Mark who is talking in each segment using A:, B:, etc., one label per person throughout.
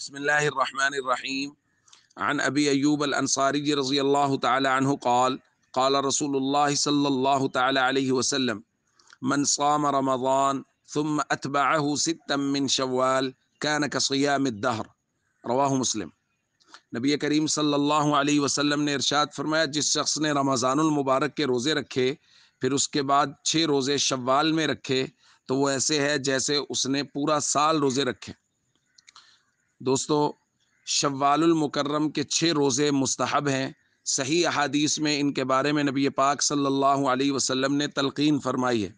A: بسم الله الرحمن الرحيم. عن أبي أيوب الأنصاري رضي الله تعالى عنه قال قال رسول الله صلى الله تعالى عليه وسلم من صام رمضان ثم أتبعه ستا من شوال كان كصيام الدهر رواہ مسلم۔ نبی کریم صلی اللہ علیہ وسلم نے ارشاد فرمایا، جس شخص نے رمضان المبارک کے روزے رکھے پھر اس کے بعد 6 روزے شوال میں رکھے تو وہ ایسے ہے جیسے اس نے پورا سال روزے رکھے۔ دوستو، شوال المکرم کے 6 روزے مستحب ہیں۔ صحیح احادیث میں ان کے بارے میں نبی پاک صلی اللہ علیہ وسلم نے تلقین فرمائی ہے،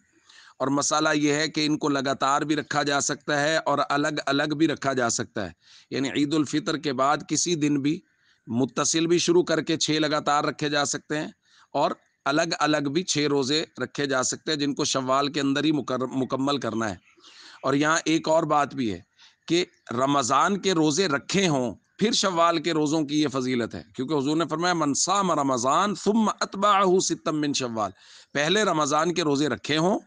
A: اور مسئلہ یہ ہے کہ ان کو لگاتار بھی رکھا جا سکتا ہے اور الگ الگ بھی رکھا جا سکتا ہے، یعنی عید الفطر کے بعد کسی دن بھی متصل بھی شروع کر کے 6 لگاتار رکھے جا سکتے ہیں، اور الگ الگ بھی 6 روزے رکھے جا سکتے ہیں جن کو شوال کے اندر ہی مکمل کرنا ہے۔ اور یہاں ایک اور بات بھی ہے کہ رمضان کے روزے رکھے ہوں پھر شوال کے روزوں کی یہ فضیلت ہے، کیونکہ حضور نے فرمایا من صام رمضان ثم اتبعہ ستا من شوال، پہلے رمضان کے روزے رکھے ہوں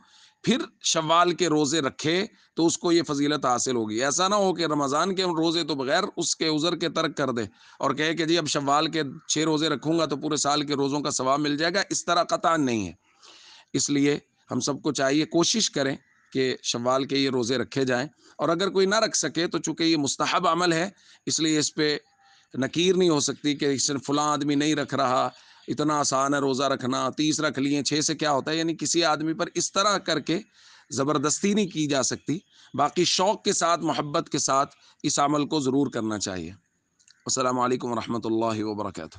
A: پھر شوال کے روزے رکھے تو اس کو یہ فضیلت حاصل ہوگی۔ ایسا نہ ہو کہ رمضان کے روزے تو بغیر اس کے عذر کے ترک کر دے اور کہے کہ جی اب شوال کے 6 روزے رکھوں گا تو پورے سال کے روزوں کا ثواب مل جائے گا، اس طرح قطعاً نہیں ہے۔ اس لیے ہم سب کو چاہیے کوشش کریں کہ شوال کے یہ روزے رکھے جائیں، اور اگر کوئی نہ رکھ سکے تو چونکہ یہ مستحب عمل ہے اس لیے اس پہ نکیر نہیں ہو سکتی کہ فلاں آدمی نہیں رکھ رہا، اتنا آسان ہے روزہ رکھنا، 30 رکھ لیے 6 سے کیا ہوتا ہے، یعنی کسی آدمی پر اس طرح کر کے زبردستی نہیں کی جا سکتی۔ باقی شوق کے ساتھ، محبت کے ساتھ اس عمل کو ضرور کرنا چاہیے۔ السلام علیکم ورحمۃ اللہ وبرکاتہ۔